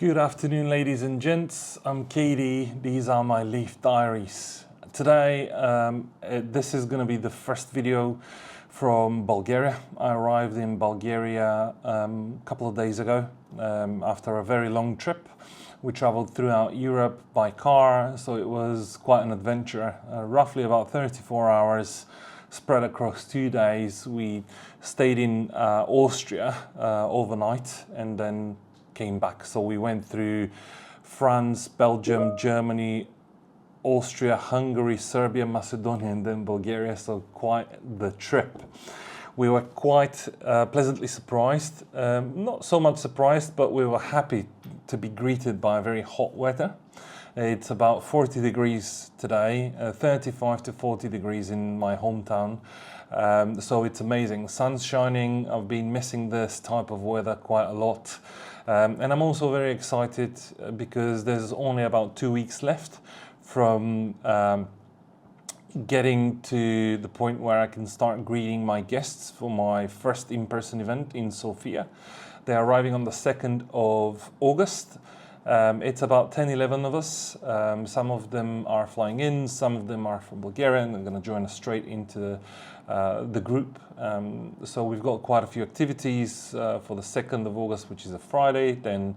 Good afternoon, ladies and gents. I'm Katie. These are my Leaf Diaries. Today, this is going to be the first video from Bulgaria. I arrived in Bulgaria a couple of days ago after a very long trip. We traveled throughout Europe by car, so it was quite an adventure. Roughly about 34 hours spread across 2 days. We stayed in Austria overnight and then came back. So we went through France, Belgium, Germany, Austria, Hungary, Serbia, Macedonia, and then Bulgaria. So quite the trip. We were quite pleasantly surprised. Not so much surprised, but we were happy to be greeted by very hot weather. It's about 40 degrees today, 35 to 40 degrees in my hometown. So it's amazing. Sun's shining. I've been missing this type of weather quite a lot. And I'm also very excited because there's only about 2 weeks left from getting to the point where I can start greeting my guests for my first in-person event in Sofia. They're arriving on the 2nd of August. It's about 10-11 of us. Some of them are flying in, some of them are from Bulgaria, and they're going to join us straight into the group. So we've got quite a few activities for the 2nd of August, which is a Friday, then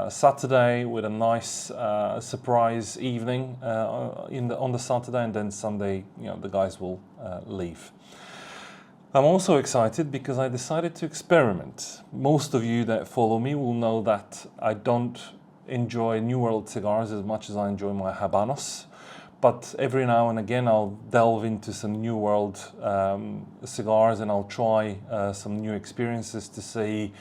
Saturday with a nice surprise evening on the Saturday, and then Sunday, the guys will leave. I'm also excited because I decided to experiment. Most of you that follow me will know that I don't enjoy New World cigars as much as I enjoy my Habanos. But every now and again I'll delve into some New World cigars and I'll try some new experiences to see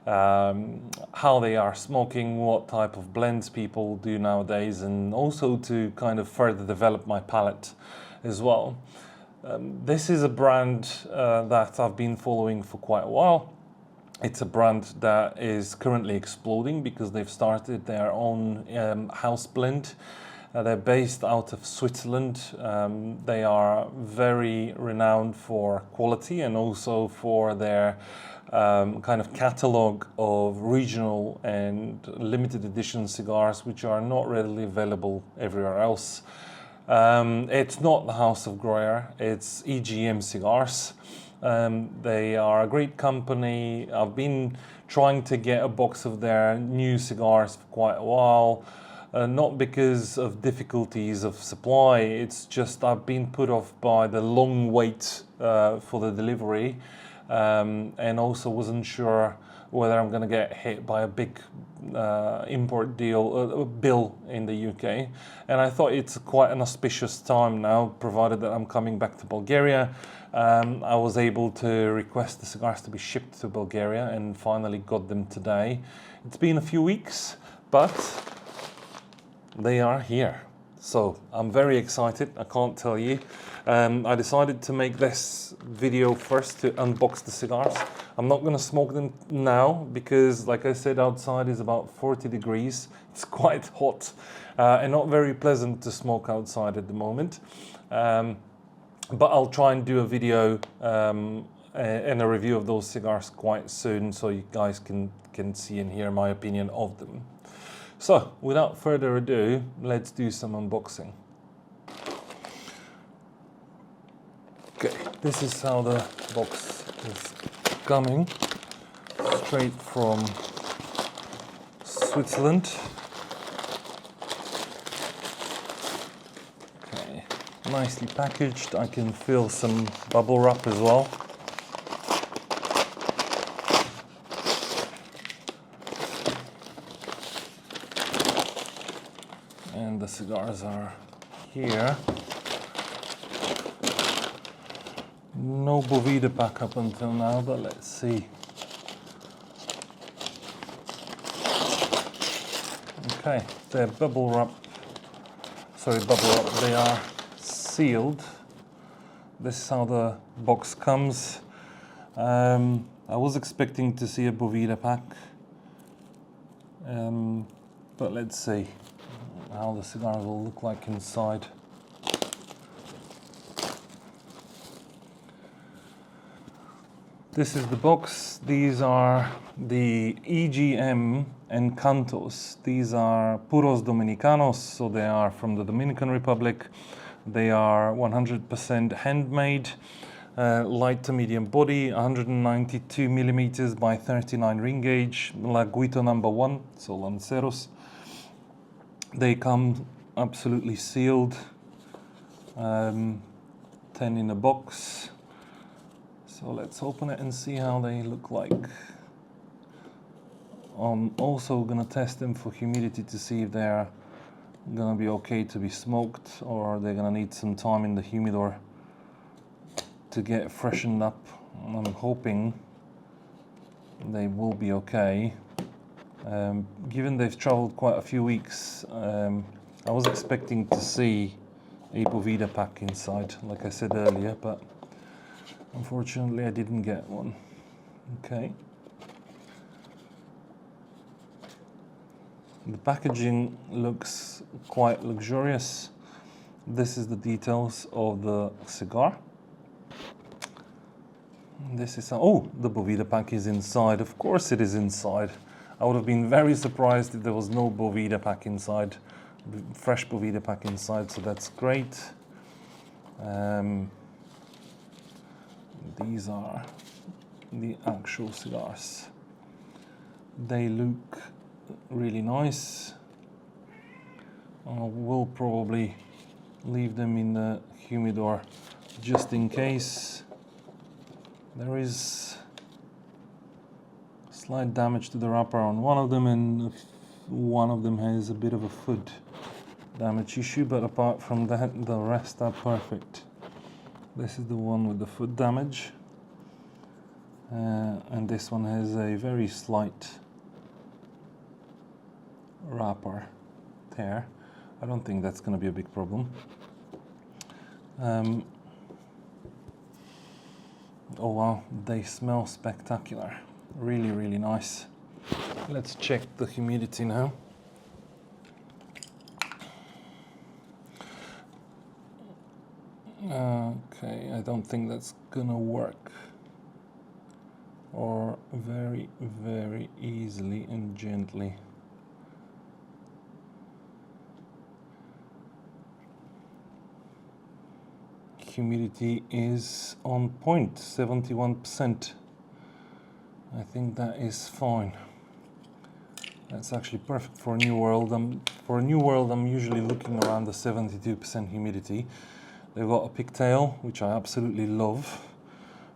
how they are smoking, what type of blends people do nowadays, and also to kind of further develop my palate as well. This is a brand that I've been following for quite a while. It's a brand that is currently exploding because they've started their own house blend. They're based out of Switzerland. They are very renowned for quality and also for their kind of catalog of regional and limited edition cigars, which are not readily available everywhere else. It's not the House of Gruyere, it's EGM Cigars. They are a great company. I've been trying to get a box of their new cigars for quite a while, not because of difficulties of supply, it's just I've been put off by the long wait for the delivery, and also wasn't sure whether I'm going to get hit by a big import bill in the UK. And I thought it's quite an auspicious time now, provided that I'm coming back to Bulgaria. I was able to request the cigars to be shipped to Bulgaria and finally got them today. It's been a few weeks, but they are here. So I'm very excited, I can't tell you. I decided to make this video first to unbox the cigars. I'm not going to smoke them now because, like I said, outside is about 40 degrees. It's quite hot and not very pleasant to smoke outside at the moment. But I'll try and do a video and a review of those cigars quite soon so you guys can see and hear my opinion of them. So, without further ado, let's do some unboxing. Okay, this is how the box is coming, straight from Switzerland. Okay, nicely packaged. I can feel some bubble wrap as well. And the cigars are here. No Bovida pack up until now, but let's see. Okay, they're bubble wrap. They are sealed. This is how the box comes. I was expecting to see a Bovida pack, but let's see how the cigars will look like inside. This is the box. These are the EGM Encantos. These are puros dominicanos, so they are from the Dominican Republic. They are 100% handmade, light to medium body, 192 millimeters by 39 ring gauge, Laguito number 1, so Lanceros. They come absolutely sealed, 10 in a box. So let's open it and see how they look like. I'm also gonna test them for humidity to see if they're gonna be okay to be smoked or they're gonna need some time in the humidor to get freshened up. I'm hoping they will be okay. Given they've traveled quite a few weeks, I was expecting to see a Boveda pack inside, like I said earlier, but unfortunately, I didn't get one. Okay. The packaging looks quite luxurious. This is the details of the cigar. This is, oh, the Boveda pack is inside. Of course it is inside. I would have been very surprised if there was no Boveda pack inside, fresh Boveda pack inside, so that's great. These are the actual cigars. They look really nice. I will probably leave them in the humidor just in case. There is slight damage to the wrapper on one of them, and one of them has a bit of a foot damage issue, but apart from that, the rest are perfect. This is the one with the foot damage, and this one has a very slight wrapper tear. I don't think that's going to be a big problem. Oh wow, they smell spectacular. Really, really nice. Let's check the humidity now. Okay, I don't think that's gonna work. Or very, very easily and gently. Humidity is on point, 71%. I think that is fine. That's actually perfect for a new world. For a new world, I'm usually looking around the 72% humidity. They've got a pigtail, which I absolutely love.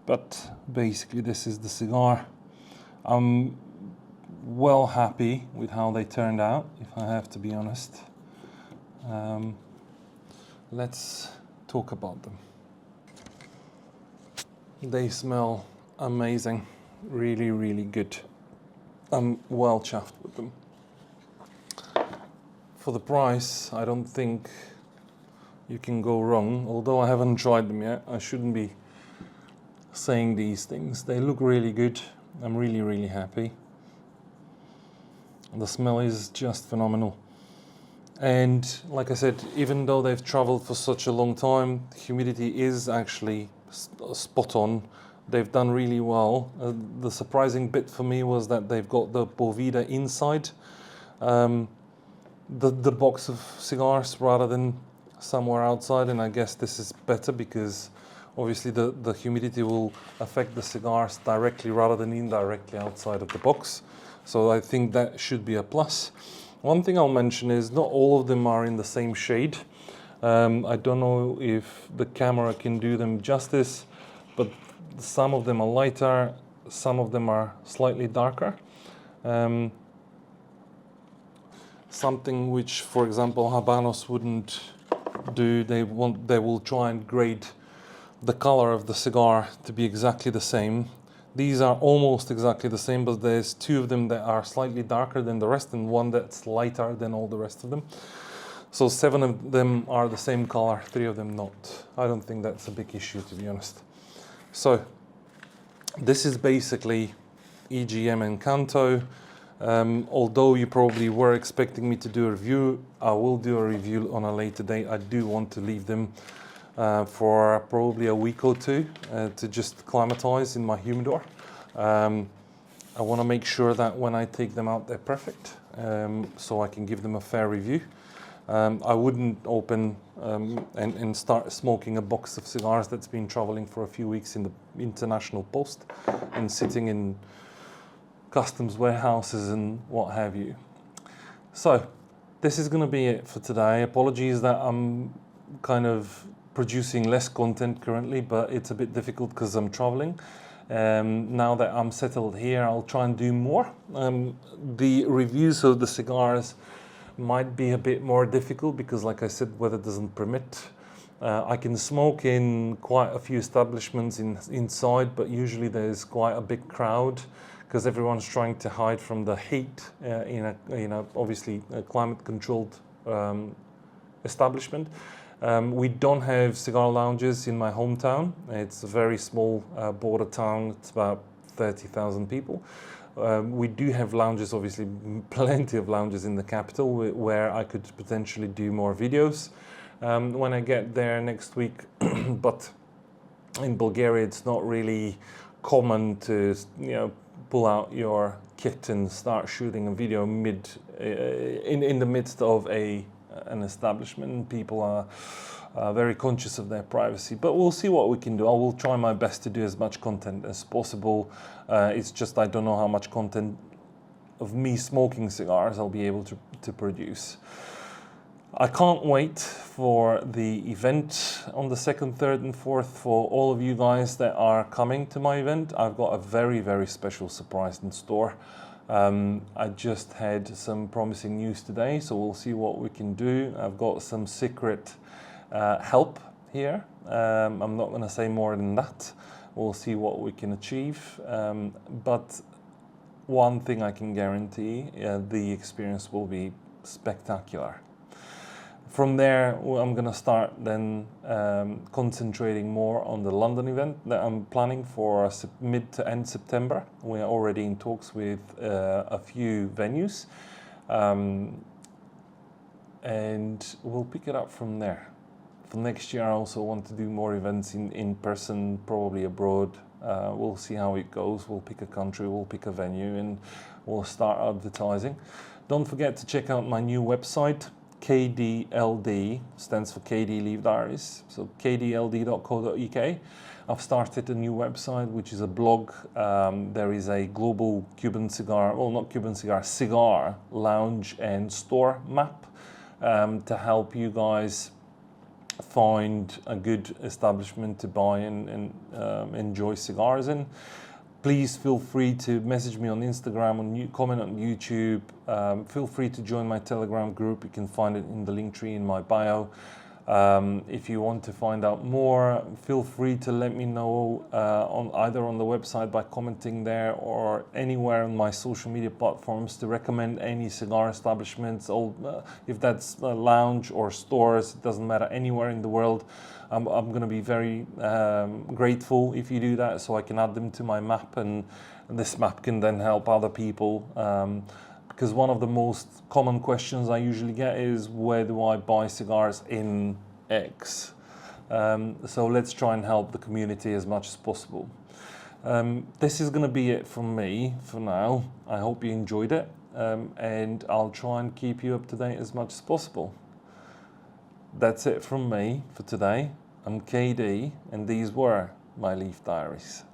But basically, this is the cigar. I'm well happy with how they turned out, if I have to be honest. Let's talk about them. They smell amazing. Really, really good. I'm well chuffed with them. For the price, I don't think you can go wrong. Although I haven't tried them yet, I shouldn't be saying these things. They look really good. I'm really, really happy. The smell is just phenomenal. And like I said, even though they've traveled for such a long time, humidity is actually spot on. They've done really well. The surprising bit for me was that they've got the Boveda inside the box of cigars rather than somewhere outside, and I guess this is better because obviously the humidity will affect the cigars directly rather than indirectly outside of the box. So I think that should be a plus. One thing I'll mention is not all of them are in the same shade. I don't know if the camera can do them justice, but some of them are lighter, some of them are slightly darker. Something which, for example, Habanos wouldn't do. They will try and grade the color of the cigar to be exactly the same. These are almost exactly the same, but there's two of them that are slightly darker than the rest and one that's lighter than all the rest of them. So 7 of them are the same color, 3 of them not. I don't think that's a big issue, to be honest. So this is basically EGM Encanto. Although you probably were expecting me to do a review, I will do a review on a later date. I do want to leave them for probably a week or two to just acclimatize in my humidor. I want to make sure that when I take them out, they're perfect, so I can give them a fair review. I wouldn't open and start smoking a box of cigars that's been traveling for a few weeks in the international post and sitting in customs warehouses and what have you. So this is going to be it for today. Apologies that I'm kind of producing less content currently, but it's a bit difficult because I'm traveling. Now that I'm settled here, I'll try and do more. The reviews of the cigars might be a bit more difficult because, like I said, weather doesn't permit. I can smoke in quite a few establishments inside, but usually there's quite a big crowd because everyone's trying to hide from the heat in a obviously a climate-controlled establishment. We don't have cigar lounges in my hometown. It's a very small border town. It's about 30,000 people. We do have lounges, obviously plenty of lounges in the capital where I could potentially do more videos when I get there next week. But in Bulgaria, it's not really common to pull out your kit and start shooting a video in the midst of an establishment. People are very conscious of their privacy, but we'll see what we can do. I will try my best to do as much content as possible. It's just I don't know how much content of me smoking cigars I'll be able to produce. I can't wait for the event on the 2nd, 3rd and 4th for all of you guys that are coming to my event. I've got a very, very special surprise in store. I just had some promising news today, so we'll see what we can do. I've got some secret help here. I'm not going to say more than that. We'll see what we can achieve. But one thing I can guarantee, the experience will be spectacular. From there, I'm going to start then concentrating more on the London event that I'm planning for mid to end September. We are already in talks with a few venues, and we'll pick it up from there. For next year, I also want to do more events in person, probably abroad. We'll see how it goes. We'll pick a country, we'll pick a venue, and we'll start advertising. Don't forget to check out my new website. KDLD stands for KD Leaf Diaries, so kdld.co.uk. I've started a new website, which is a blog. There is a global Cuban cigar, well, not Cuban cigar, cigar lounge and store map to help you guys find a good establishment to buy and enjoy cigars in. Please feel free to message me on Instagram, comment on YouTube. Feel free to join my Telegram group. You can find it in the link tree in my bio. If you want to find out more, feel free to let me know either on the website by commenting there or anywhere on my social media platforms to recommend any cigar establishments. If that's a lounge or stores, it doesn't matter, anywhere in the world. I'm going to be very grateful if you do that, so I can add them to my map, and this map can then help other people. Because one of the most common questions I usually get is, where do I buy cigars in X? So let's try and help the community as much as possible. This is going to be it from me for now. I hope you enjoyed it, and I'll try and keep you up to date as much as possible. That's it from me for today. I'm KD, and these were my Leaf Diaries.